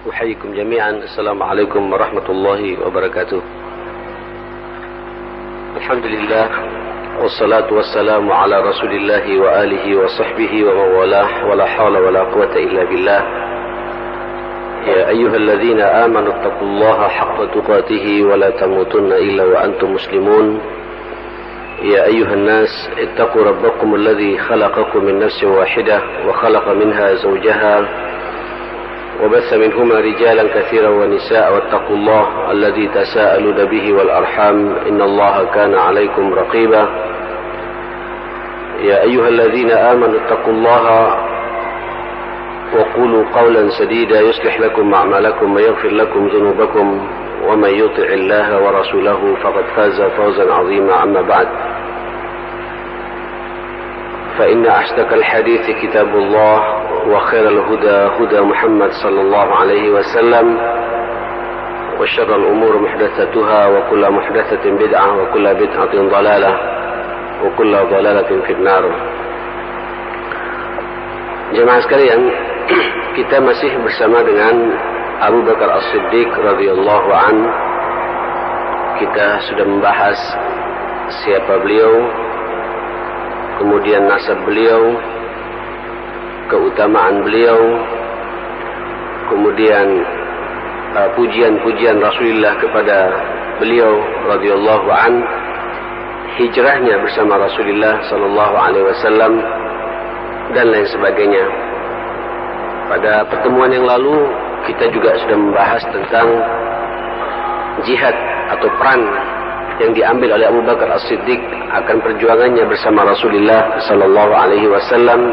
أحييكم جميعا. السلام عليكم ورحمة الله وبركاته. الحمد لله والصلاة والسلام على رسول الله وآله وصحبه ومن والاه ولا حول ولا قوة إلا بالله. يا أيها الذين آمنوا اتقوا الله حق تقاته ولا تموتن إلا وأنتم مسلمون. يا أيها الناس اتقوا ربكم الذي خلقكم من نفس واحدة وخلق منها زوجها وبث منهما رجالا كثيرا ونساء واتقوا الله الذي تساءلون به والأرحام إن الله كان عليكم رقيبا. يا أيها الذين آمنوا اتقوا الله وقولوا قولا سديدا يصلح لكم أعمالكم ويغفر لكم ذنوبكم ومن يطع الله ورسوله فقد فاز فوزا عظيما. أما بعد، فإن أصدق الحديث كتاب الله وخير الهدى هدى محمد صلى الله عليه وسلم وشر الأمور محدثاتها وكل محدثة بدعة وكل بدعة ضلالة وكل ضلالة في النار. Jemaah sekalian, kita masih bersama dengan Abu Bakar As-Siddiq radhiyallahu an. Kita sudah membahas siapa beliau, kemudian nasab beliau, keutamaan beliau, kemudian pujian-pujian Rasulullah kepada beliau radhiyallahu an, hijrahnya bersama Rasulullah sallallahu alaihi wasallam dan lain sebagainya. Pada pertemuan yang lalu kita juga sudah membahas tentang jihad atau peran yang diambil oleh Abu Bakar As-Siddiq akan perjuangannya bersama Rasulullah sallallahu alaihi wasallam.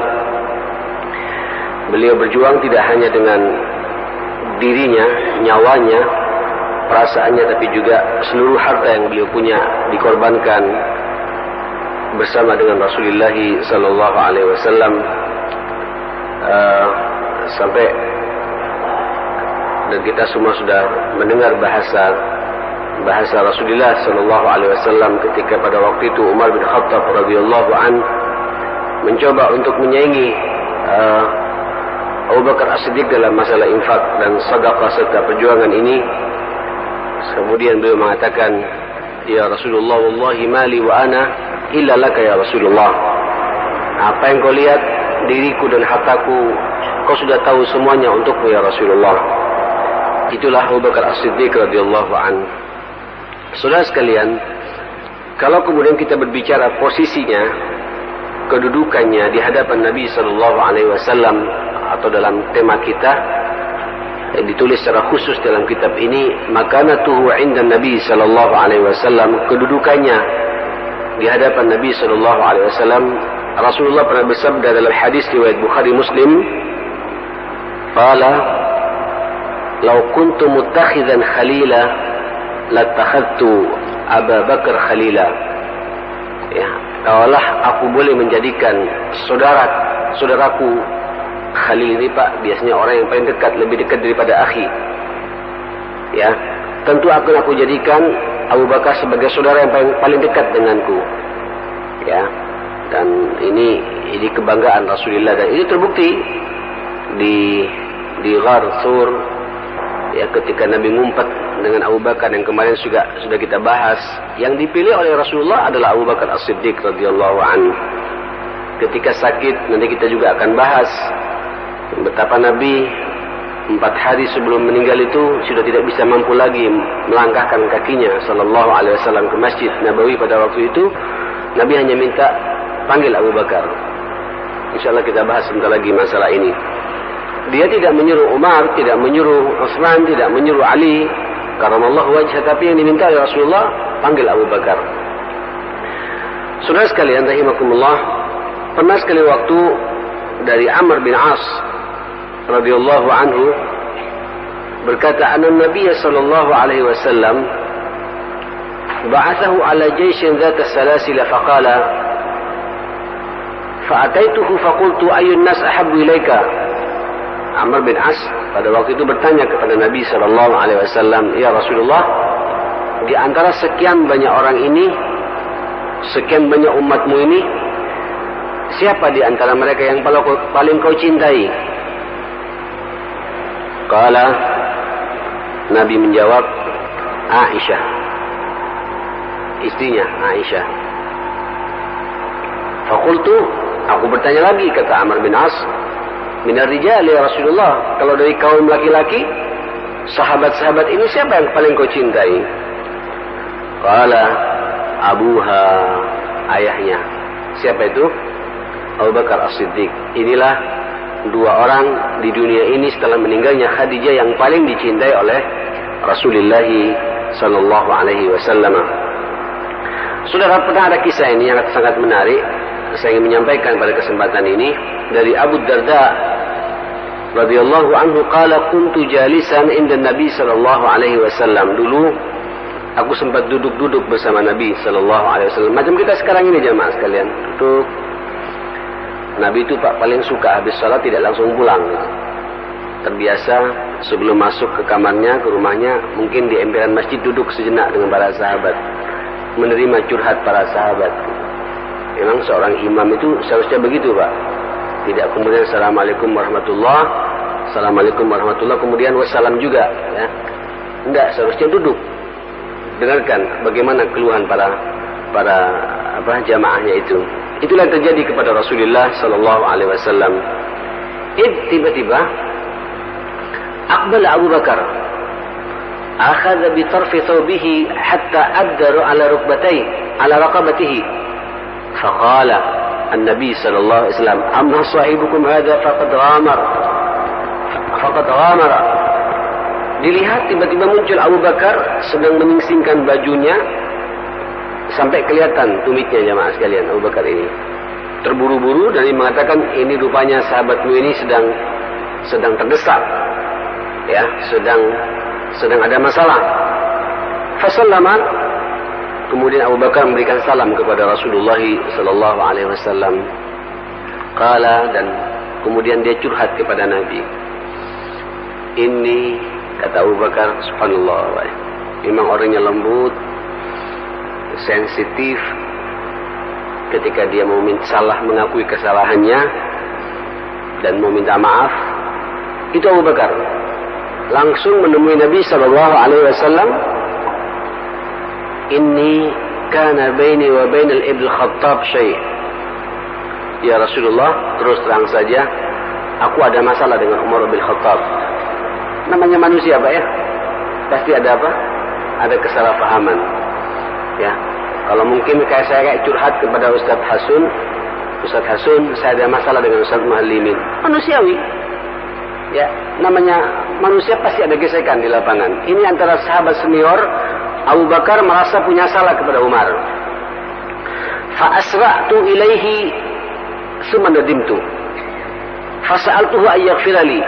Beliau berjuang tidak hanya dengan dirinya, nyawanya, perasaannya, tapi juga seluruh harta yang beliau punya dikorbankan bersama dengan Rasulullah sallallahu alaihi wasallam, sampai dan kita semua sudah mendengar bahasa Rasulullah sallallahu alaihi wasallam ketika pada waktu itu Umar bin Khattab radhiyallahu an mencoba untuk menyaingi Abu Bakar As-Siddiq dalam masalah infak dan sedekah serta perjuangan ini. Kemudian beliau mengatakan, "Ya Rasulullah, wallahi mali wa ana illa laka ya Rasulullah." Apa yang kau lihat, diriku dan hartaku, kau sudah tahu semuanya untukmu ya Rasulullah. Itulah Abu Bakar As-Siddiq radhiyallahu an. Saudara sekalian, kalau kemudian kita berbicara posisinya, kedudukannya di hadapan Nabi sallallahu alaihi wasallam, atau dalam tema kita yang ditulis secara khusus dalam kitab ini, makanatuhu 'inda Nabi sallallahu alaihi wasallam, kedudukannya di hadapan Nabi sallallahu alaihi wasallam. Rasulullah pernah bersabda dalam hadis riwayat Bukhari Muslim, qala law kuntu muttakhidan khalila latakhadtu Abu Bakar khalila. Ya, kalaulah aku boleh menjadikan saudaraku, khalil ini Pak, biasanya orang yang paling dekat, lebih dekat daripada akhi. Ya, tentu akan aku jadikan Abu Bakar sebagai saudara yang paling dekat denganku. Ya, dan ini kebanggaan Rasulullah, dan ini terbukti di Ghar Thur, ya, ketika Nabi ngumpat dengan Abu Bakar yang kemarin sudah kita bahas. Yang dipilih oleh Rasulullah adalah Abu Bakar As-Siddiq radhiyallahu anhu. Ketika sakit, nanti kita juga akan bahas betapa Nabi 4 hari sebelum meninggal itu sudah tidak bisa mampu lagi melangkahkan kakinya sallallahu alaihi wasallam ke Masjid Nabawi. Pada waktu itu Nabi hanya minta panggil Abu Bakar. InsyaAllah kita bahas sebentar lagi masalah ini. Dia tidak menyuruh Umar, tidak menyuruh Utsman, tidak menyuruh Ali karamallahu wajhah, tapi yang diminta oleh Rasulullah, panggil Abu Bakar. Saudara sekalian rahimakumullah, pernah sekali waktu dari Amr bin As radhiyallahu anhu berkata, anna Nabi sallallahu alaihi wasallam ba'athahu ala jayshin dzata salasil faqala fa'ataituhu faqultu ayyun nas ahabbu ilaika. Amr bin As pada waktu itu bertanya kepada Nabi sallallahu alaihi wasallam, "Ya Rasulullah, di antara sekian banyak orang ini, sekian banyak umatmu ini, siapa di antara mereka yang paling kau cintai?" Qala Nabi menjawab, Aisyah, istrinya Aisyah. Fakultu, aku bertanya lagi, kata Amr bin As, minar rijal ya Rasulullah, kalau dari kaum laki-laki, sahabat-sahabat ini siapa yang paling kau cintai? Qala abuha, ayahnya. Siapa itu? Abu Bakar As-Siddiq. Inilah dua orang di dunia ini setelah meninggalnya Khadijah yang paling dicintai oleh Rasulullah sallallahu alaihi wasallam. Saudara, pernah ada kisah ini yang sangat menarik. Saya ingin menyampaikan pada kesempatan ini dari Abu Darda radhiyallahu anhu, qala kuntu jalisan inda Nabi sallallahu alaihi wasallam. Dulu aku sempat duduk-duduk bersama Nabi sallallahu alaihi wasallam. Macam kita sekarang ini jemaah sekalian, duduk. Nabi itu paling suka habis salat tidak langsung pulang. Terbiasa sebelum masuk ke kamarnya, ke rumahnya, mungkin di emperan masjid duduk sejenak dengan para sahabat, menerima curhat para sahabat. Memang seorang imam itu seharusnya begitu, Pak. Tidak kemudian assalamualaikum warahmatullah, assalamualaikum warahmatullah, kemudian wassalam juga, ya. Enggak, seharusnya duduk, dengarkan bagaimana keluhan para jamaahnya itu. Itulah yang terjadi kepada Rasulullah sallallahu alaihi wasallam. Tiba-tiba aqbala Abu Bakar, akhadha bi tarfi thawbihi hatta addaru ala raqabatihi. Faqala an-nabi sallallahu alaihi wasallam, amma sahibukum hadha faqad ghamara. Dilihat tiba-tiba muncul Abu Bakar sedang menyingsingkan bajunya sampai kelihatan tumitnya, jemaah sekalian. Abu Bakar ini terburu-buru dan mengatakan, ini rupanya sahabatmu ini sedang terdesak, ya, sedang ada masalah. Fasallama, kemudian Abu Bakar memberikan salam kepada Rasulullah sallallahu alaihi wasallam. Qala, dan kemudian dia curhat kepada Nabi. Ini, kata Abu Bakar, subhanallah, memang orangnya lembut, sensitif. Ketika dia mau salah, mengakui kesalahannya dan mau minta maaf, itu Abu Bakar langsung menemui Nabi sallallahu alaihi wasallam. Inni kana baini wa bainal Ibn Khattab syai'. Ya Rasulullah, terus terang saja, aku ada masalah dengan Umar bin Khattab. Namanya manusia, Pak, ya. Pasti ada apa? Ada kesalahpahaman. Ya, kalau mungkin saya curhat kepada Ustaz Hasun, saya ada masalah dengan Ustaz Muallimin. Manusiawi. Ya, namanya manusia pasti ada gesekan di lapangan. Ini antara sahabat senior. Abu Bakar merasa punya salah kepada Umar. Fa asra'tu ilaihi summa nadimtu. Fa sa'altuhu ay yaghfira li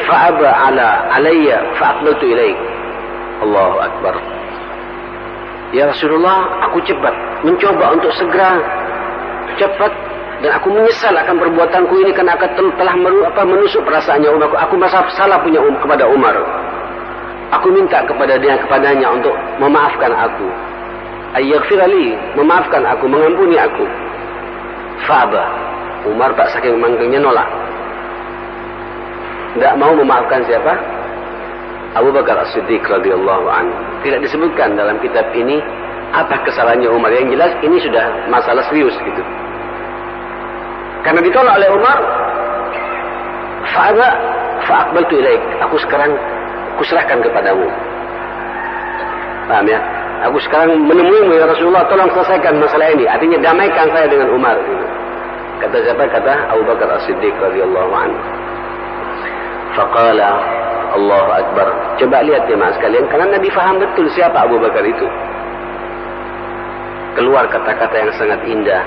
fa aba alayya fa aqbaltu ilaih. Allahu akbar. Ya Rasulullah, aku cepat mencoba untuk segera cepat, dan aku menyesal akan perbuatanku ini karena aku telah menusuk perasaannya Umar. Aku merasa salah kepada Umar. Aku minta kepadanya untuk memaafkan aku. Ayyaghfirali, memaafkan aku, mengampuni aku. Fa'aba. Umar tak saking memanggilnya nolak. Tidak mau memaafkan siapa? Abu Bakar As-Siddiq radhiyallahu anhu. Tidak disebutkan dalam kitab ini apa kesalahannya Umar. Yang jelas ini sudah masalah serius gitu. Karena ditolak oleh Umar, fa'aqbaltu ilaik. Aku sekarang kuserahkan kepadamu. Paham ya? Aku sekarang menemuimu ya Rasulullah, tolong selesaikan masalah ini. Artinya damaikan saya dengan Umar gitu. Kata siapa? Kata Abu Bakar As-Siddiq radhiyallahu anhu. Faqala Allahu Akbar. Coba lihat ya mas sekalian, karena Nabi faham betul siapa Abu Bakar itu. Keluar kata-kata yang sangat indah.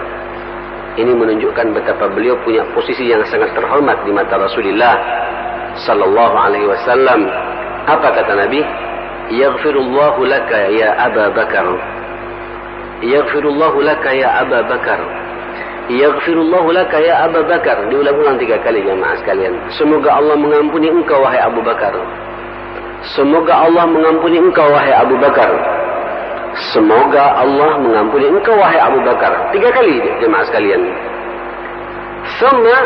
Ini menunjukkan betapa beliau punya posisi yang sangat terhormat di mata Rasulullah sallallahu alaihi wasallam. Apa kata Nabi? Yaghfirullahu laka ya Aba Bakar. Yaghfirullahu laka ya Aba Bakar. Yaghfirullahu laka ya Abu Bakar. Diulang-ulang 3 kali jemaah sekalian. Semoga Allah mengampuni engkau wahai Abu Bakar. Semoga Allah mengampuni engkau wahai Abu Bakar. Semoga Allah mengampuni engkau wahai Abu Bakar. 3 kali jemaah sekalian. Semua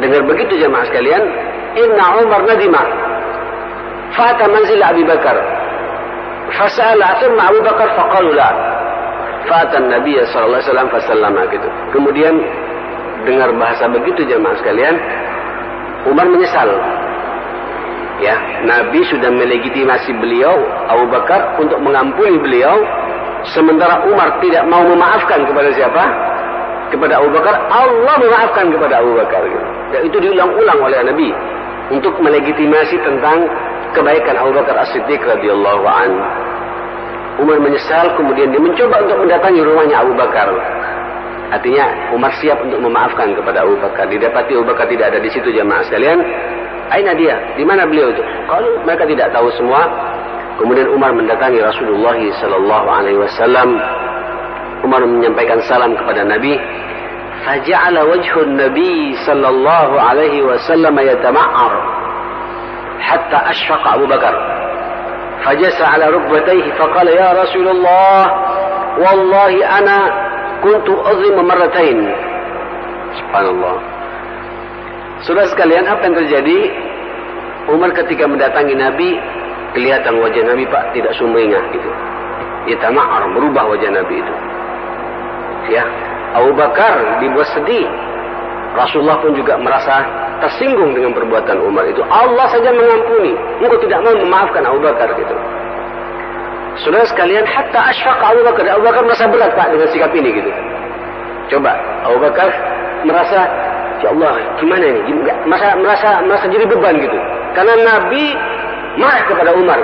dengar begitu jemaah sekalian. Inna Umar nadima Fata manzil Abi Bakar. Fasala thumma Abu Bakar faqalu la. Fata Nabi sallallahu alaihi wasallam fasallama gitu. Kemudian dengar bahasa begitu jemaah sekalian, Umar menyesal. Ya, Nabi sudah melegitimasi beliau Abu Bakar untuk mengampuni beliau, sementara Umar tidak mau memaafkan kepada siapa? Kepada Abu Bakar. Allah memaafkan kepada Abu Bakar gitu. Dan itu diulang-ulang oleh Nabi untuk melegitimasi tentang kebaikan Abu Bakar As-Siddiq radhiyallahu anhu. Umar menyesal, kemudian dia mencoba untuk mendatangi rumahnya Abu Bakar. Artinya Umar siap untuk memaafkan kepada Abu Bakar. Didapati Abu Bakar tidak ada di situ jemaah sekalian. Aina dia? Di mana beliau itu? Kalau mereka tidak tahu semua, kemudian Umar mendatangi Rasulullah sallallahu alaihi wasallam. Umar menyampaikan salam kepada Nabi. Faja'ala wajhun Nabi sallallahu alaihi wasallam yatama'ar hatta ashfaqa Abu Bakar. Fajasa ala rukbatayhi faqala ya Rasulullah wallahi ana kuntu azim marratain. Subhanallah. Saudara sekalian, apa yang terjadi? Umar ketika mendatangi Nabi, kelihatan wajah Nabi Pak tidak sumringah gitu. Yatama'ar, berubah wajah Nabi itu. Ya, Abu Bakar dibuat sedih. Rasulullah pun juga merasa tersinggung dengan perbuatan Umar itu. Allah saja mengampuni, engkau tidak mau memaafkan Abu Bakar gitu. Saudara sekalian, hatta asyaqa Abu Bakar. Abu Bakar merasa berat Pak dengan sikap ini gitu. Coba Abu Bakar merasa, ya Allah, gimana ini? Merasa jadi beban gitu. Karena Nabi marah kepada Umar.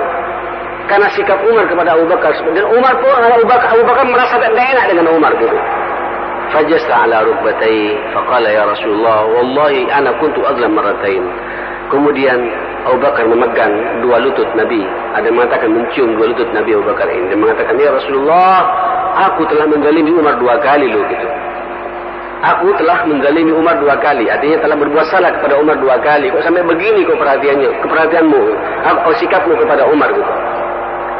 Karena sikap Umar kepada Abu Bakar. Dan Umar pun, Abu Bakar merasa tidak enak dengan Umar gitu. Fajasa ala rukbatai faqala ya Rasulullah wallahi ana kuntu azlam marratain. Kemudian Abu Bakar memegang dua lutut Nabi. Ada yang mengatakan mencium dua lutut Nabi Abu Bakar ini. Dan mengatakan, ya Rasulullah, aku telah menzalimi Umar 2 kali loh gitu. Aku telah menzalimi Umar 2 kali. Artinya telah berbuat salah kepada Umar 2 kali. Kok sampai begini kok perhatianmu, sikapmu kepada Umar gitu.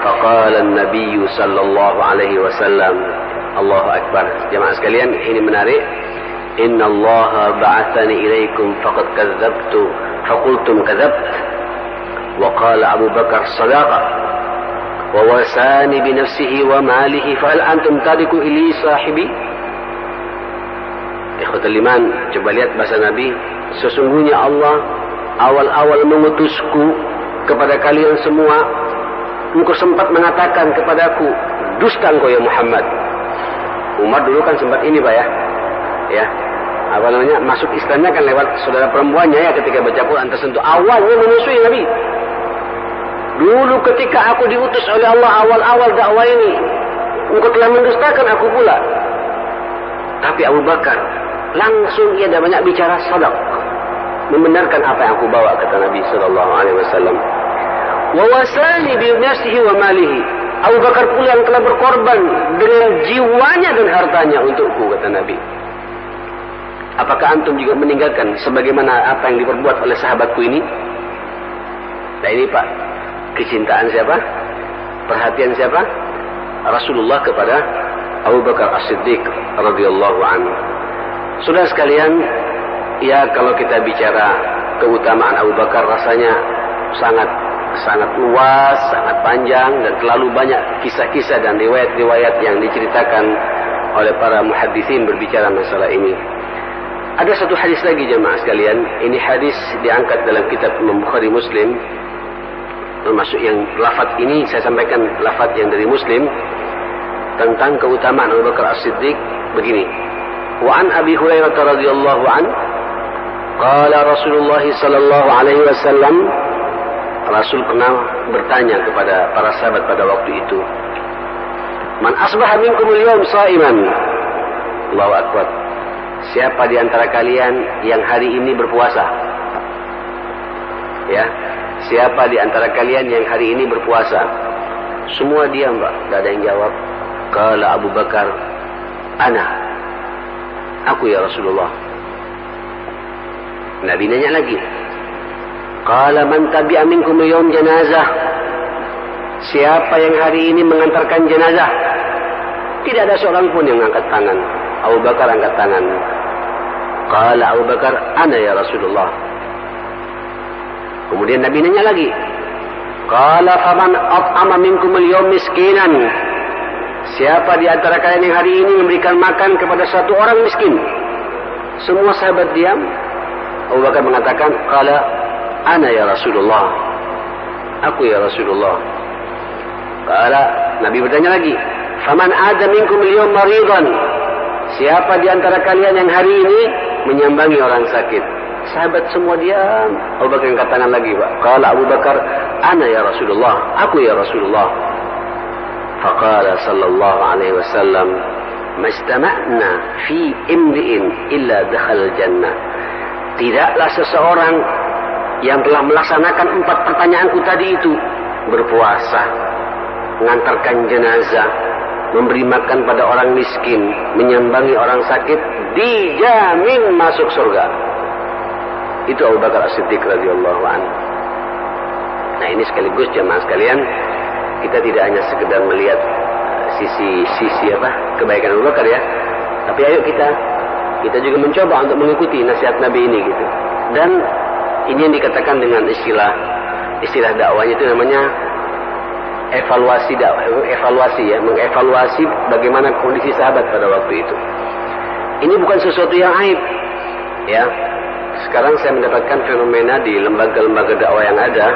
Faqala an-Nabi sallallahu alaihi wasallam, Allahu Akbar. Jemaah sekalian, ini menarik. Inna Allah ba'athani ilaikum faqad kadzabtu faqultum kadzabt. Wa qala Abu Bakar sadaqa. Wa wasani bi nafsihi wa malihi fa hal antum tadiku ili sahibi? Ikhwatul iman, coba lihat bahasa Nabi. Sesungguhnya Allah awal-awal mengutusku kepada kalian semua. Engkau sempat mengatakan kepadaku, dusta engkau ya Muhammad. Umar dulu kan sempat ini Pak ya, apa namanya, masuk Islamnya kan lewat saudara perempuannya ya, ketika baca Quran tersentuh. Awalnya memusuhi Nabi. Dulu ketika aku diutus oleh Allah awal-awal dakwah ini, engkau telah mendustakan aku pula. Tapi Abu Bakar langsung ia dah banyak bicara sadaq, membenarkan apa yang aku bawa, kata Nabi sallallahu alaihi wasallam. Wa wasani bi nafsihi wa malihi. Abu Bakar pula yang telah berkorban dengan jiwanya dan hartanya untukku, kata Nabi. Apakah antum juga meninggalkan sebagaimana apa yang diperbuat oleh sahabatku ini? Nah ini Pak, kecintaan siapa? Perhatian siapa? Rasulullah kepada Abu Bakar As-Siddiq radhiyallahu anhu. Saudara sekalian, ya kalau kita bicara keutamaan Abu Bakar rasanya sangat luas, sangat panjang, dan terlalu banyak kisah-kisah dan riwayat-riwayat yang diceritakan oleh para muhaddisin berbicara masalah ini. Ada satu hadis lagi jemaah sekalian. Ini hadis diangkat dalam kitab Imam Bukhari Muslim. Termasuk yang lafaz ini saya sampaikan lafaz yang dari Muslim tentang keutamaan Abu Bakar As-Siddiq begini. Wa an Abi Hurairah radhiyallahu an qala Rasulullah sallallahu alaihi wasallam, Rasul pernah bertanya kepada para sahabat pada waktu itu, man asbaha minkum al-yawm sha'iman. Allahu akbar. Siapa di antara kalian yang hari ini berpuasa? Ya, siapa di antara kalian yang hari ini berpuasa? Semua diam, Pak, tidak ada yang jawab. Qala Abu Bakar, ana. Aku ya Rasulullah. Nabi nanya lagi. Qala man tabi'a minkum yawm janazah. Siapa yang hari ini mengantarkan jenazah? Tidak ada seorang pun yang angkat tangan. Abu Bakar angkat tangan. Qala Abu Bakar, ana ya Rasulullah. Kemudian Nabi nanya lagi. Qala faman at'ama minkum al-yawm miskinan. Siapa di antara kalian yang hari ini memberikan makan kepada satu orang miskin? Semua sahabat diam. Abu Bakar mengatakan, qala ana ya Rasulullah. Aku ya Rasulullah. Qala, Nabi bertanya lagi, faman ada minkum al-yawm maridan. Siapa di antara kalian yang hari ini menyambangi orang sakit? Sahabat semua diam. Abu Bakar angkat tangan lagi, Pak. Qala Abu Bakar, ana ya Rasulullah. Aku ya Rasulullah. Faqala sallallahu alaihi wasallam, majtama'na fi imri'in illa dakhal jannah. Tidaklah seseorang yang telah melaksanakan 4 pertanyaanku tadi itu, berpuasa, mengantarkan jenazah, memberi makan pada orang miskin, menyambangi orang sakit, dijamin masuk surga. Itu Abu Bakar As-Siddiq radhiyallahu anhu. Nah, ini sekaligus jemaah sekalian, kita tidak hanya sekedar melihat sisi kebaikan Abu Bakar ya, tapi ayo kita juga mencoba untuk mengikuti nasihat Nabi ini gitu. Dan ini yang dikatakan dengan istilah dakwahnya itu namanya evaluasi ya, mengevaluasi bagaimana kondisi sahabat pada waktu itu. Ini bukan sesuatu yang aib ya. Sekarang saya mendapatkan fenomena di lembaga-lembaga dakwah yang ada,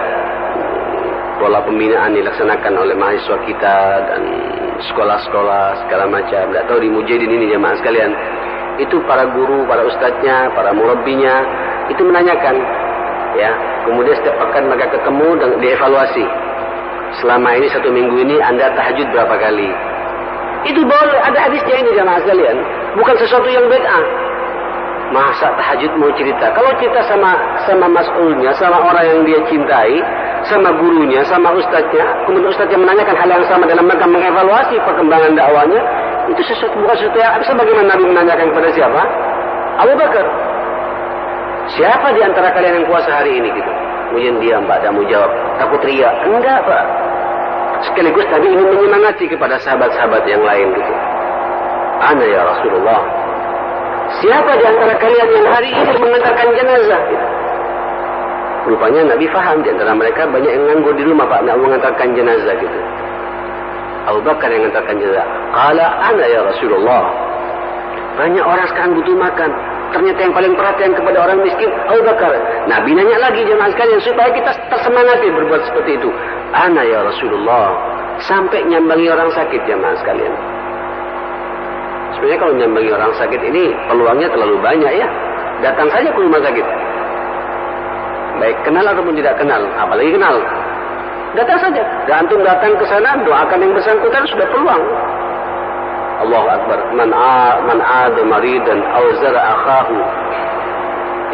pola pembinaan dilaksanakan oleh mahasiswa kita dan sekolah-sekolah segala macam. Tidak tahu di Mujahidin ini jemaah sekalian, itu para guru, para ustadznya, para murabbinya itu menanyakan ya, kemudian setiap pekan mereka ketemu dan dievaluasi. Selama ini 1 minggu ini Anda tahajud berapa kali? Itu boleh, ada hadisnya ini jemaah sekalian, bukan sesuatu yang bid'ah. Masa tahajud mau cerita? Kalau cerita sama mas'ulnya, sama orang yang dia cintai, sama gurunya, sama ustadznya, kemudian ustadznya menanyakan hal yang sama dalam rangka mengevaluasi perkembangan dakwanya, itu bukan sesuatu yang sebagaimana Nabi menanyakan kepada siapa? Abu Bakar. Siapa di antara kalian yang puasa hari ini gitu? Kemudian dia tak mau jawab, takut ria. Enggak, Pak. Sekaligus Nabi ingin menyemangati kepada sahabat-sahabat yang lain gitu. Ana ya Rasulullah. Siapa di antara kalian yang hari ini mengantarkan jenazah? Gitu. Rupanya Nabi faham di antara mereka banyak yang nganggur di rumah, Pak, nak mengantarkan jenazah gitu. Abu Bakar yang mengantarkan jenazah. Qala ana ya Rasulullah. Banyak orang sekarang butuh makan. Ternyata yang paling perhatian kepada orang miskin Abu Bakar. Nabi nanya lagi jemaah sekalian supaya kita tersemangati berbuat seperti itu. Ana ya Rasulullah. Sampai nyambangi orang sakit jemaah sekalian. Sebenarnya kalau nyambangi orang sakit ini peluangnya terlalu banyak ya. Datang saja ke rumah sakit. Baik kenal ataupun tidak kenal, apalagi kenal. Datang saja. Dan antum datang ke sana, doakan yang bersangkutan, sudah peluang. Allahu Akbar. Man aada maridan aw zara akhahu.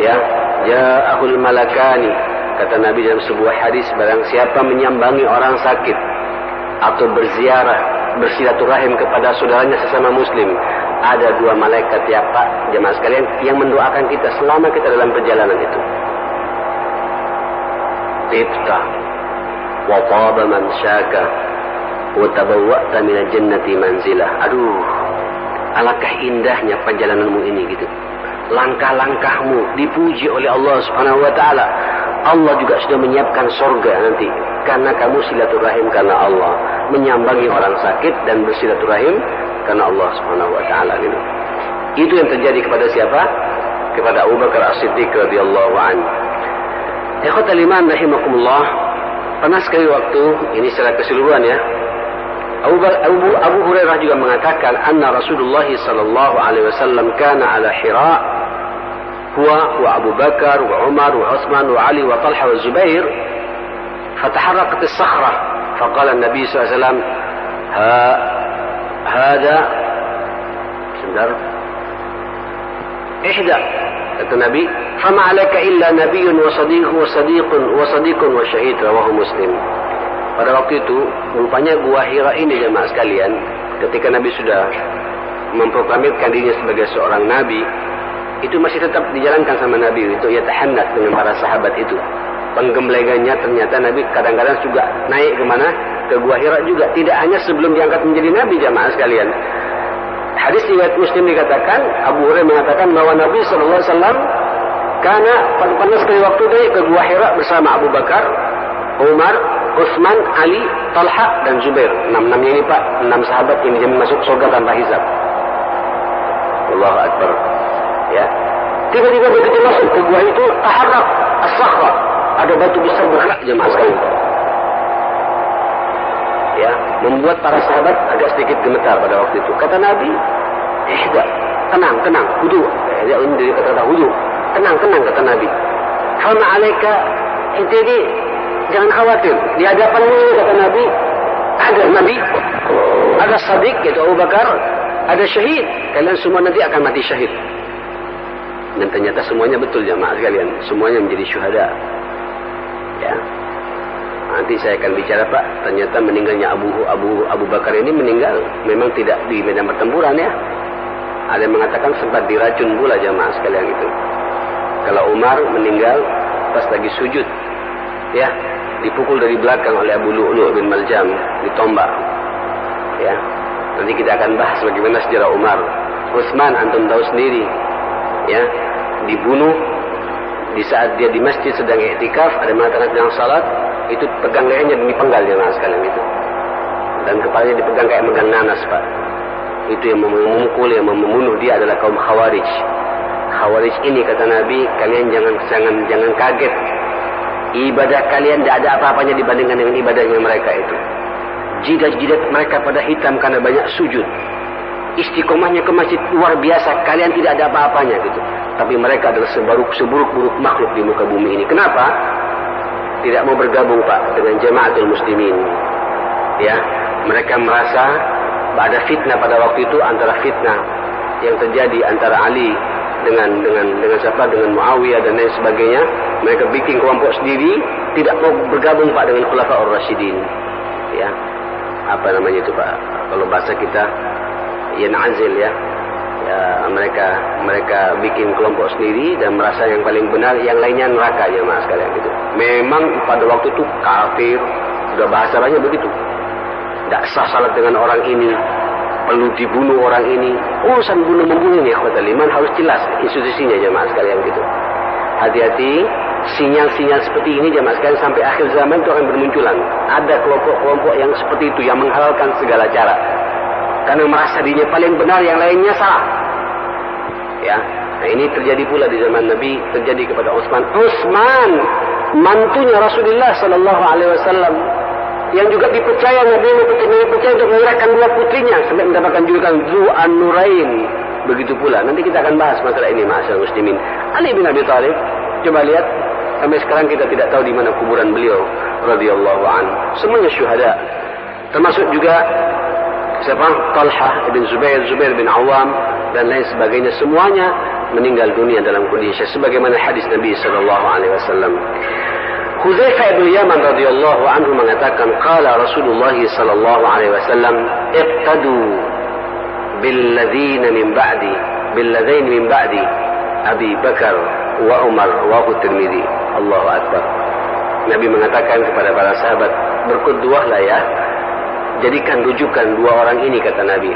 Ya, ja'ahul malakani. Kata Nabi dalam sebuah hadis, barang siapa menyambangi orang sakit atau berziarah, bersilaturahim kepada saudaranya sesama muslim, ada 2 malaikat ya Pak jemaah sekalian yang mendoakan kita selama kita dalam perjalanan itu. Tibta wa taba man syaka wa tabawwa'ta minal jannati manzilah. Aduh, alangkah indahnya perjalananmu ini gitu. Langkah-langkahmu dipuji oleh Allah Subhanahu wa taala. Allah juga sudah menyiapkan surga nanti karena kamu silaturahim karena Allah, menyambangi orang sakit dan bersilaturahim karena Allah Subhanahu wa taala gitu. Itu yang terjadi kepada siapa? Kepada Abu Bakar As-Siddiq radhiyallahu anhu. Ikhwatal iman rahimakumullah. Pernah sekali waktu, ini secara keseluruhan ya, Abu Hurairah juga mengatakan anna Rasulullah sallallahu alaihi wasallam kana ala Hira huwa wa Abu Bakar wa Umar wa Utsman wa Ali wa Talha wa Zubair فتحركت الصخرة فقال النبي صلى الله عليه وسلم هذا إحدى kata Nabi فما عليك إلا نبي وصديق وشهيد رواه Muslim. Pada waktu itu rupanya gua Hira ini jemaah sekalian, ketika Nabi sudah memproklamirkan dirinya sebagai seorang Nabi, itu masih tetap dijalankan sama Nabi untuk yatahannas dengan para sahabat itu. Penggemblengannya ternyata Nabi kadang-kadang juga naik kemana? Ke Gua Hira juga. Tidak hanya sebelum diangkat menjadi Nabi jamaah sekalian. Hadis riwayat Muslim dikatakan, Abu Hurairah mengatakan bahwa Nabi SAW karena pada sekali waktu naik ke Gua Hira bersama Abu Bakar, Umar, Utsman, Ali, Talha dan Zubair. 6 ini Pak, 6 sahabat yang dijamin masuk surga tanpa hisab. Allahu Akbar. Ya. Tiba-tiba begitu masuk ke gua itu, taharrak as-sakhra. Ada batu besar bergerak jemaah sekalian. Ya, membuat para sahabat agak sedikit gemetar pada waktu itu. Kata Nabi, tenang, wudu. Dia dari kata wudu. Tenang, kata Nabi. Fama alaika, ini jangan khawatir. Di hadapanmu ini kata Nabi, ada Nabi, ada Sadiq yaitu Abu Bakar, ada syahid. Kalian semua nanti akan mati syahid. Dan ternyata semuanya betul jamaah sekalian. Semuanya menjadi syuhada. Ya. Nanti saya akan bicara Pak. Ternyata meninggalnya Abu Bakar ini meninggal memang tidak di medan pertempuran ya. Ada yang mengatakan sempat diracun pula jamaah sekalian itu. Kalau Umar meninggal pas lagi sujud, ya, dipukul dari belakang oleh Abu Lu'lu' bin Maljam, ditombak. Ya. Nanti kita akan bahas bagaimana sejarah Umar. Utsman antum tahu sendiri. Ya, dibunuh di saat dia di masjid sedang iktikaf, ada mengatakan sedang salat, itu pegang lehernya dan dipenggal jemaah sekalian itu. Dan kepalanya dipegang kayak megang nanas, Pak. Itu yang memukul, yang membunuh dia adalah kaum Khawarij. Khawarij ini kata Nabi, kalian jangan kaget. Ibadah kalian tidak ada apa-apanya dibandingkan dengan ibadahnya mereka itu. Jidat-jidat mereka pada hitam karena banyak sujud. Istiqomahnya ke masjid luar biasa, kalian tidak ada apa-apanya gitu. Tapi mereka adalah seburuk-buruk makhluk di muka bumi ini. Kenapa? Tidak mau bergabung Pak dengan Jamaatul Muslimin. Ya, mereka merasa ada fitnah pada waktu itu, antara fitnah yang terjadi antara Ali dengan siapa, dengan Muawiyah dan lain sebagainya. Mereka bikin kelompok sendiri, tidak mau bergabung Pak dengan Khulafaur Rasyidin. Ya, apa namanya itu Pak? Kalau bahasa kita yan'azil ya. Ya, mereka bikin kelompok sendiri dan merasa yang paling benar, yang lainnya neraka jemaah sekalian gitu. Memang pada waktu itu kafir, sudah bahasanya begitu. Tidak sah salat dengan orang ini, perlu dibunuh orang ini. Urusan bunuh-membunuh ini akhwatul iman harus jelas institusinya jemaah sekalian gitu. Hati-hati, sinyal-sinyal seperti ini jemaah sekalian sampai akhir zaman itu akan bermunculan. Ada kelompok-kelompok yang seperti itu yang menghalalkan segala cara. Karena merasa dirinya paling benar, yang lainnya salah. Ya, nah ini terjadi pula di zaman Nabi, terjadi kepada Utsman. Utsman, mantunya Rasulullah Sallallahu Alaihi Wasallam, yang juga dipercaya Nabi dipercaya untuk menyerahkan 2 putrinya sampai mendapatkan julukan Zu An-Nurain. Begitu pula. Nanti kita akan bahas masalah ini, ma'asyiral muslimin. Ali bin Abi Thalib, coba lihat sampai sekarang kita tidak tahu di mana kuburan beliau radhiyallahu anhu. Semuanya syuhada. Termasuk juga siapa? Talha bin Zubair bin Awam dan lain sebagainya, semuanya meninggal dunia dalam kondisi sebagaimana hadis Nabi sallallahu alaihi wasallam. Hudzaifah bin Yaman radhiyallahu anhu mengatakan, qala Rasulullah sallallahu alaihi wasallam, iqtadu billadzina min ba'di Abi Bakar wa Umar wa Tirmidzi. Allahu akbar. Nabi mengatakan kepada para sahabat, berkudwahlah ya, jadikan rujukan 2 orang ini kata Nabi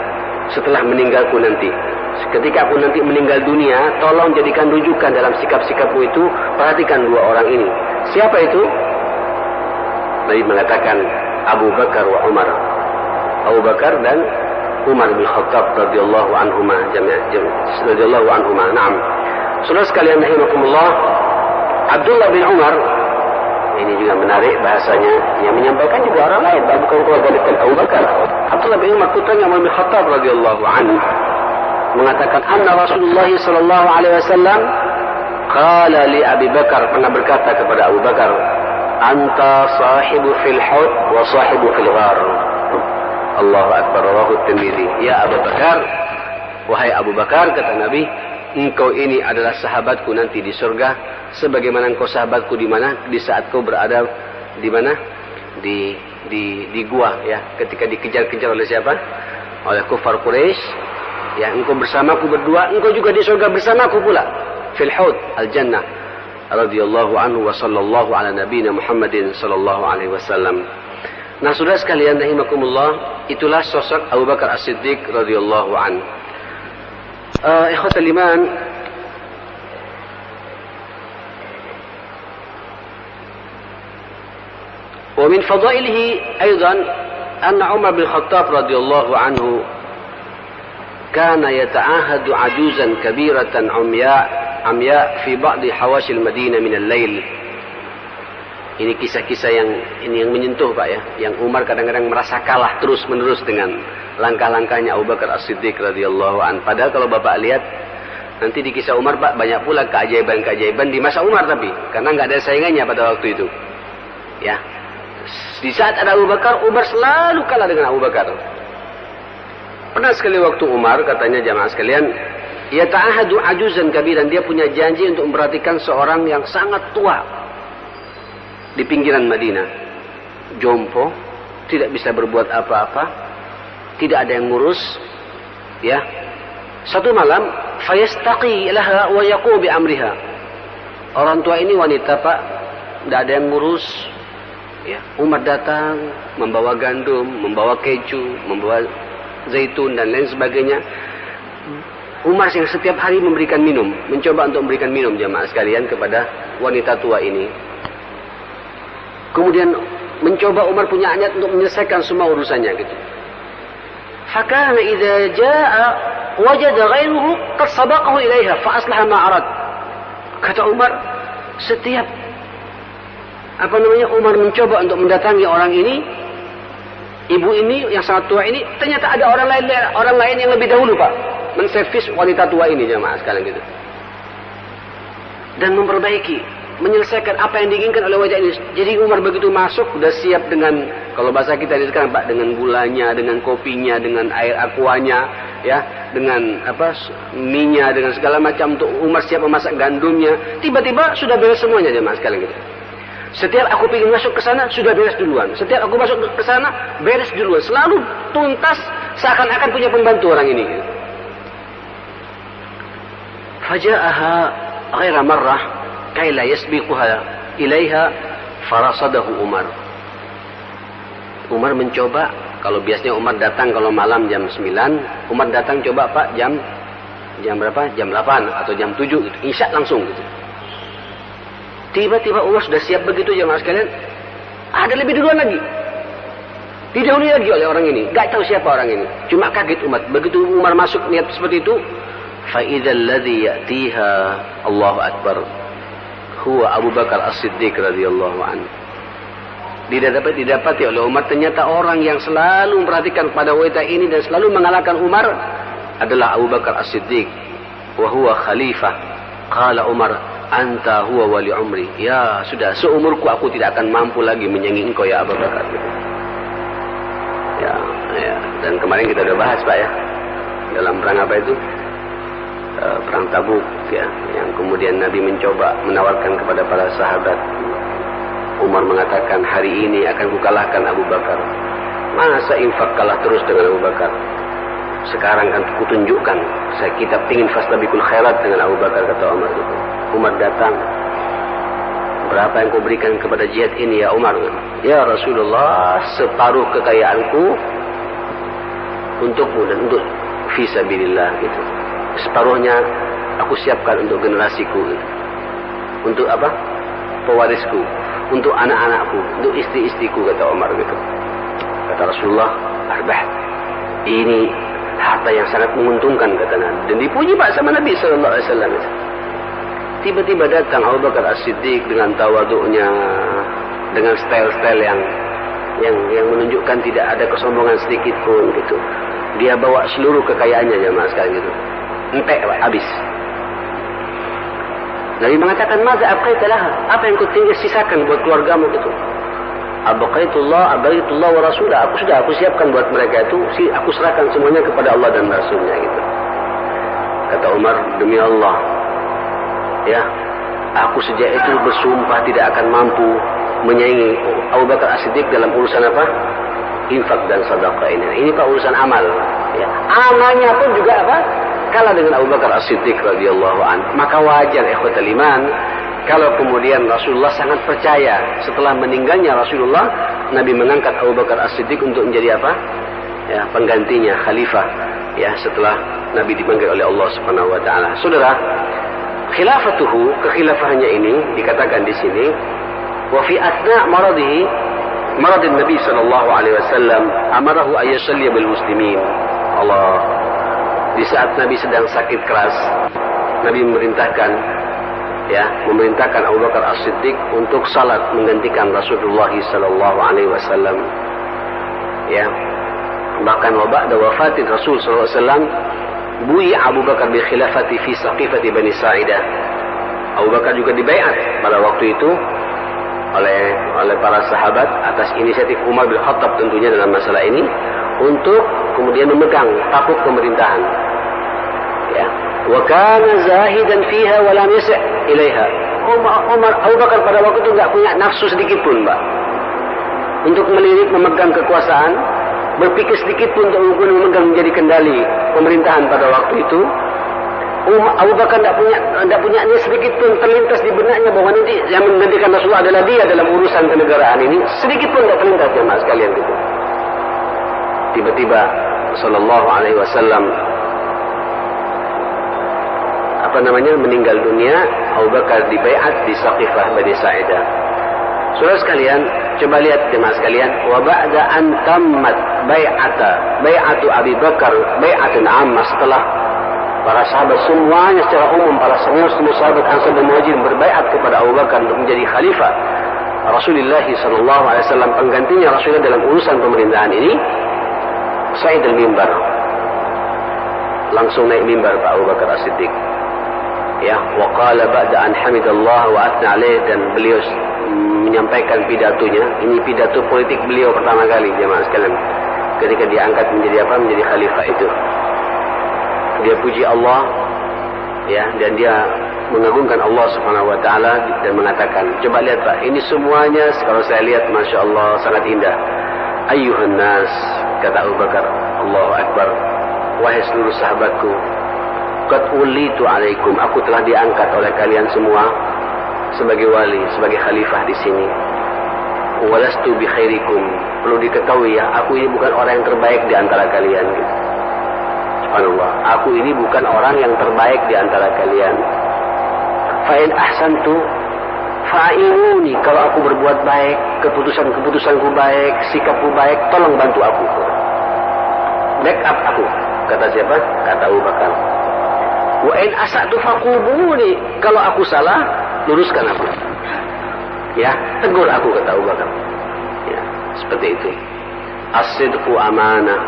setelah meninggalku nanti. Ketika aku nanti meninggal dunia, tolong jadikan rujukan dalam sikap-sikapmu itu, perhatikan 2 orang ini. Siapa itu? Nabi mengatakan Abu Bakar wa Umar. Abu Bakar dan Umar bin Khattab radhiyallahu anhuma radhiyallahu anhuma. Naam. Saudara sekalian rahimakumullah, Abdullah bin Umar ini juga menarik bahasanya, yang menyampaikan juga orang lain, bukan keluarga dekat Abu Bakar. Abdullah bin Umar putranya Umar bin Khattab radhiyallahu anhu mengatakan, anna Rasulullah sallallahu alaihi wasallam qala li Abi Bakar, pernah berkata kepada Abu Bakar, anta sahibu fil haud wa sahibu fil ghar. Allahu akbar. Rawahu Tirmidzi. Ya Abu Bakar, wahai Abu Bakar kata Nabi, engkau ini adalah sahabatku nanti di surga, sebagaimana engkau sahabatku di mana? Di saat kau berada di mana? Di gua ya, ketika dikejar-kejar oleh siapa? Oleh kufar Quraisy. Ya, engkau bersamaku berdua, engkau juga di surga bersamaku pula. Fil Hud al-Jannah. Radhiyallahu anhu wa sallallahu ala nabiyina Muhammadin sallallahu alaihi wasallam. Nah, saudara sekalian rahimakumullah, itulah sosok Abu Bakar As-Siddiq radhiyallahu anhu. Ikhwatul iman, Wa min fadailihi aidan anna Umar bin Khattab radhiyallahu anhu kana yata'ahadu ajuzan kabiratan amya fi ba'di hawasil Madinah min al-lail. Ini kisah-kisah yang menyentuh Pak ya, yang Umar kadang-kadang merasa kalah terus-menerus dengan langkah-langkahnya Abu Bakar As-Siddiq radhiyallahu an. Padahal kalau Bapak lihat nanti di kisah Umar Pak, banyak pula keajaiban-keajaiban di masa Umar, tapi karena nggak ada saingannya pada waktu itu. Ya. Di saat ada Abu Bakar, Umar selalu kalah dengan Abu Bakar. Pernah sekali waktu Umar, katanya jamaah sekalian, ya ta'ahadu ajuzan kabiran, dia punya janji untuk memperhatikan seorang yang sangat tua di pinggiran Madinah, jompo, tidak bisa berbuat apa-apa, tidak ada yang ngurus, ya. Satu malam, fayastaqi laha wa yaqu bi amriha. Orang tua ini wanita Pak, tidak ada yang ngurus, ya. Umar datang, membawa gandum, membawa keju, membawa zaitun dan lain sebagainya. Umar yang setiap hari memberikan minum, mencoba untuk memberikan minum jamaah sekalian kepada wanita tua ini. Kemudian mencoba Umar punya niat untuk menyelesaikan semua urusannya gitu. Fakana idza jaa wajada ghairuhu qad sabaqahu ilaiha fa aslaha ma arad. Kata Umar, setiap Umar mencoba untuk mendatangi orang ini, ibu ini yang sangat tua ini, ternyata ada orang lain yang lebih dahulu Pak menservis wanita tua ini jemaah sekalian gitu. Dan memperbaiki, menyelesaikan apa yang diinginkan oleh wajah ini. Jadi Umar begitu masuk sudah siap dengan, kalau bahasa kita ini sekarang Pak, dengan gulanya, dengan kopinya, dengan air aquanya, ya, dengan minyak, dengan segala macam, untuk Umar siap memasak gandumnya. Tiba-tiba sudah beres semuanya jemaah sekalian gitu. Setiap aku ingin masuk ke sana sudah beres duluan. Setiap aku masuk ke sana beres duluan. Selalu tuntas, seakan-akan punya pembantu orang ini. Faja'aha ghaira marrah kay la yasbiquha ilaiha farasadahu Umar. Umar mencoba, kalau biasanya Umar datang kalau malam jam 9, Umar datang coba Pak jam berapa? Jam 8 atau jam 7 gitu. Isya langsung gitu. Tiba-tiba Umar sudah siap begitu jemaah sekalian. Ada lebih duluan lagi. Didahului lagi oleh orang ini. Gak tahu siapa orang ini. Cuma kaget umat. Begitu Umar masuk niat seperti itu, fa idzal ladzi ya'tiha Allahu akbar huwa Abu Bakar As-Siddiq radhiyallahu anhu. Didapati oleh Umar, ternyata orang yang selalu memperhatikan pada wanita ini dan selalu mengalahkan Umar adalah Abu Bakar As-Siddiq wa huwa khalifah. Qala Umar, anta huwa wali umri. Ya sudah, seumurku aku tidak akan mampu lagi menyaingi engkau ya Abu Bakar. Ya, dan kemarin kita sudah bahas Pak ya, dalam perang apa itu, perang Tabuk ya, yang kemudian Nabi mencoba menawarkan kepada para sahabat. Umar mengatakan, hari ini akan kukalahkan Abu Bakar. Masa infak kalah terus dengan Abu Bakar? Sekarang kan kutunjukkan, kita ingin fastabiqul khairat dengan Abu Bakar, kata Umar itu. Umar datang, berapa yang kau berikan kepada jihad ini ya Umar? Ya Rasulullah, separuh kekayaanku untukmu dan untuk fisabilillah gitu. Separuhnya aku siapkan untuk generasiku gitu. Untuk apa? Pewarisku, untuk anak-anakku, untuk istri-istriku, kata Umar gitu. Kata Rasulullah, arbah, ini harta yang sangat menguntungkan, kata Nabi. Dan dipuji Pak sama Nabi sallallahu alaihi wasallam. Tiba-tiba datang Abu Bakar As-Siddiq dengan tawaduknya, dengan style-style yang menunjukkan tidak ada kesombongan sedikit pun gitu. Dia bawa seluruh kekayaannya jemaah sekalian gitu. Entek habis. Nabi mengatakan, "Maza abqaitalah?" Apa yang kau tinggal sisakan buat keluargamu gitu? Abqaitullah wa rasulah. Aku siapkan buat mereka itu, aku serahkan semuanya kepada Allah dan Rasulnya gitu. Kata Umar, demi Allah, ya, aku sejak itu bersumpah tidak akan mampu menyaingi Abu Bakar As-Siddiq dalam urusan apa? Infak dan sedekah ini. Ini Pak urusan amal. Ya. Amalnya pun juga apa? Kalah dengan Abu Bakar As-Siddiq radhiyallahu anhu. Maka wajar ikhwatul iman kalau kemudian Rasulullah sangat percaya setelah meninggalnya Rasulullah, Nabi mengangkat Abu Bakar As-Siddiq untuk menjadi apa? Ya, penggantinya khalifah. Ya, setelah Nabi dipanggil oleh Allah Subhanahu wa taala. Saudara, khilafatuhu, kekhilafahannya ini dikatakan di sini, wa fi asna maradihi, مرض النبي صلى الله عليه وسلم أمره أن يصلي بالمسلمين. Allah, di saat Nabi sedang sakit keras, Nabi memerintahkan Abu Bakar As-Siddiq untuk salat menggantikan Rasulullah sallallahu alaihi wasallam. Ya. Bahkan ba'da wafatin Rasul sallallahu alaihi wasallam, bu'i Abu Bakar bi khilafati fi Saqifati Bani Sa'idah. Abu Bakar juga dibaiat pada waktu itu oleh para sahabat atas inisiatif Umar bin Khattab tentunya dalam masalah ini, untuk kemudian memegang tampuk pemerintahan. Ya. Wa kana zahidan fiha wa lam yasa' ilaiha. Abu Bakar pada waktu itu enggak punya nafsu sedikit pun, Mbak, untuk melirik memegang kekuasaan, berpikir sedikit pun untuk memegang menjadi kendali pemerintahan pada waktu itu. Abu Bakar tidak punya sedikit pun terlintas di benaknya bahwa nanti yang menggantikan Rasulullah adalah dia dalam urusan kenegaraan ini. Sedikit pun tidak terlintas, jemaah sekalian gitu. Tiba-tiba sallallahu alaihi wasallam meninggal dunia. Abu Bakar dibaiat di Saqifah Bani Sa'idah. Saudara sekalian, coba lihat jemaah sekalian, wa ba'da an tammat bai'atu Abi Bakar bai'atun amma, setelah para sahabat semuanya secara umum, para semua sahabat Ansar dan Muhajirin berbaiat kepada Abu Bakar untuk menjadi khalifah Rasulullah sallallahu alaihi wasallam, penggantinya Rasulullah dalam urusan pemerintahan ini. Sa'id al-mimbar, langsung naik mimbar Pak Abu Bakar As-Siddiq. Ya, wa qala ba'da an hamidallah wa athna alaih, dan beliau menyampaikan pidatonya. Ini pidato politik beliau pertama kali, jemaah sekalian, ketika diangkat menjadi menjadi khalifah itu. Dia puji Allah, ya, dan dia mengagungkan Allah Subhanahu wa taala dan mengatakan, coba lihat Pak, ini semuanya kalau saya lihat Masya Allah sangat indah. Ayyuhan nas, kata Abu Bakar, Allahu Akbar, wahai seluruh sahabatku, qad ulitu alaikum, aku telah diangkat oleh kalian semua sebagai wali, sebagai khalifah di sini. Walastu bi khairikum, perlu diketahui ya, aku ini bukan orang yang terbaik di antara kalian gitu. Subhanallah, aku ini bukan orang yang terbaik di antara kalian. Fa'in ahsantu fa'inuni, kalau aku berbuat baik, keputusanku baik, sikapku baik, tolong bantu aku, backup aku. Kata siapa? Kata Abu Bakar. Wa'in asa'tu faqubuni, kalau aku salah, luruskan aku. Ya, tegur aku, kata Abu Bakar. Ya, seperti itu. As-sidqu amanah,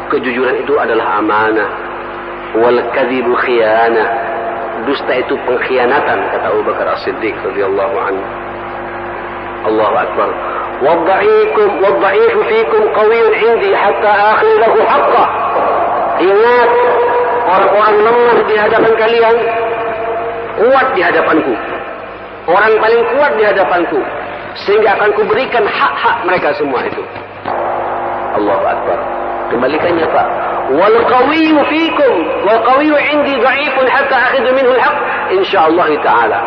kejujuran itu adalah amanah. Wal kadhibu khiyanah, dusta itu pengkhianatan, kata Abu Bakar As-Siddiq radhiyallahu anhu. Allahu akbar. Wadha'ifu fikum qawiyyun 'indi hatta akhir lahu haqqah. Ingat, orang-orang lemah di hadapan kalian kuat di hadapanku. Orang paling kuat di hadapanku, sehingga akan kuberikan hak-hak mereka semua itu. Allahu akbar. Kembalikannya Pak. Wal qawiyyu fikum wal qawiyyu 'indi dha'ifun hatta akhidhu minhu al-haq insyaallah taala.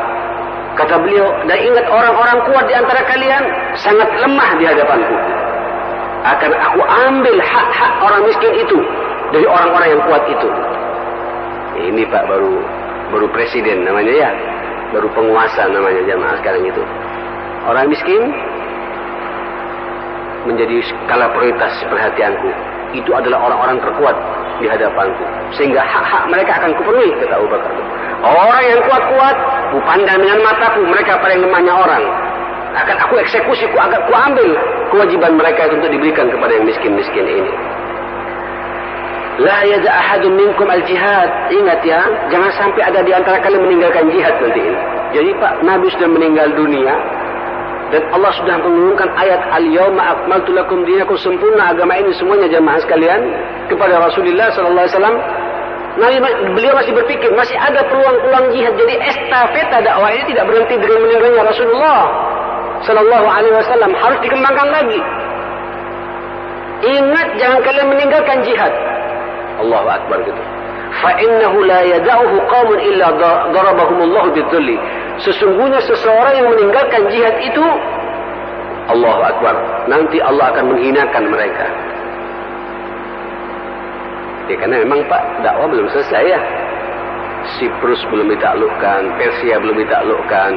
Kata beliau, dan ingat, orang-orang kuat di antara kalian sangat lemah di hadapanku. Akan aku ambil hak-hak orang miskin itu dari orang-orang yang kuat itu. Ini Pak baru presiden namanya ya. Baru penguasa namanya, jamaah sekarang itu. Orang miskin menjadi skala prioritas perhatianku. Itu adalah orang-orang terkuat di hadapanku, sehingga hak-hak mereka akan kupenuhi, kata Abu Bakar. Orang yang kuat-kuat, ku pandang dengan mataku, mereka paling lemahnya orang. Akan aku eksekusi, ku ambil kewajiban mereka untuk diberikan kepada yang miskin-miskin ini. La yada ahadun minkum al-jihad. Ingat ya, jangan sampai ada di antara kalian meninggalkan jihad nanti ini. Jadi Pak, Nabi sudah meninggal dunia, dan Allah sudah mengumumkan ayat al-yawma akmaltu lakum dinakum, sempurna agama ini semuanya, jamaah sekalian, kepada Rasulullah sallallahu alaihi wasallam. Beliau masih berpikir masih ada peluang-peluang jihad. Jadi estafeta dakwah ini tidak berhenti dengan meninggalnya Rasulullah sallallahu alaihi wasallam, harus dikembangkan lagi. Ingat, jangan kalian meninggalkan jihad. Allahu akbar gitu. Fa innahu la yad'uhu qaumun illa darabahumullahu bidzulli. Sesungguhnya seseorang yang meninggalkan jihad itu, Allahu akbar, nanti Allah akan menghinakan mereka. Ya, karena memang Pak, dakwah belum selesai ya. Siprus belum ditaklukkan, Persia belum ditaklukkan,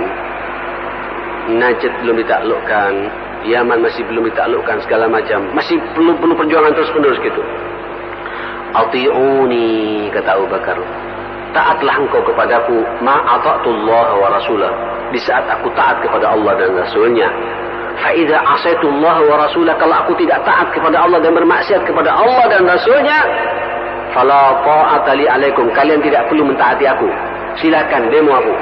Najd belum ditaklukkan, Yaman masih belum ditaklukkan segala macam, masih perlu perjuangan terus-menerus gitu. Ati'uni, kata Abu Bakar, taatlah engkau kepadaku, ma'ata'tullah wa rasulah, di saat aku taat kepada Allah dan Rasulnya. Fa'idha asaitullah wa rasulah, kalau aku tidak taat kepada Allah dan bermaksiat kepada Allah dan Rasulnya, fala ta'ata li alaikum, kalian tidak perlu mentaati aku, silakan demo aku,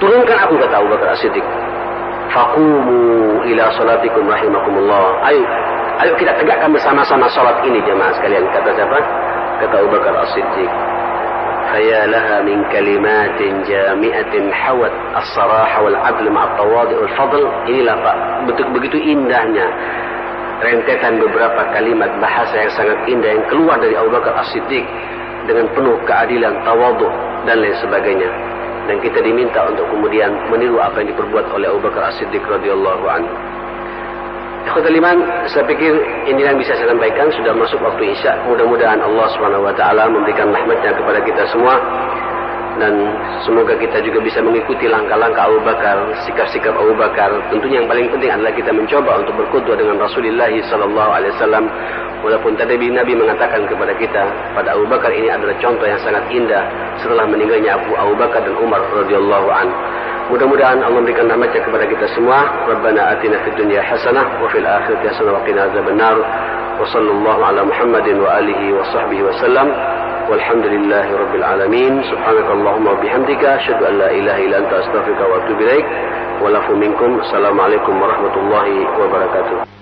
turunkan aku, kata Abu Bakar As-Siddiq. Faqumu ila salatikum rahimakumullah, ayo kita tegakkan bersama-sama salat ini jemaah sekalian, kata siapa? Kata Abu Bakar As-Siddiq. Faya laha min kalimatin jami'atin hawat as-saraha wal 'adl ma'a tawadi' wal fadl. Inilah Pak, begitu indahnya rentetan beberapa kalimat bahasa yang sangat indah yang keluar dari Abu Bakar As-Siddiq dengan penuh keadilan, tawadhu dan lain sebagainya. Dan kita diminta untuk kemudian meniru apa yang diperbuat oleh Abu Bakar As-Siddiq radhiyallahu anhu. Ikhwatul iman, saya pikir ini yang bisa saya sampaikan. Sudah masuk waktu Isya. Mudah-mudahan Allah Subhanahu wa taala memberikan rahmatnya kepada kita semua, dan semoga kita juga bisa mengikuti langkah-langkah Abu Bakar, sikap-sikap Abu Bakar. Tentunya yang paling penting adalah kita mencoba untuk berkutu dengan Rasulullah sallallahu alaihi wasallam. Walaupun tadi Nabi mengatakan kepada kita, pada Abu Bakar ini adalah contoh yang sangat indah setelah meninggalnya Abu Bakar dan Umar radhiyallahu anhu. Mudah-mudahan Allah memberikan rahmatnya kepada kita semua. Rabbana atina fid dunya hasanah wa fil akhirati hasanah wa qina adzabannar. Wa sallallahu ala Muhammadin wa alihi wa sahbihi wa sallam. Walhamdulillahi rabbil alamin. Subhanakallahumma wa bihamdika asyhadu an la ilaha illa anta astaghfiruka wa atubu ilaik. Wa lafu minkum. Assalamualaikum warahmatullahi wabarakatuh.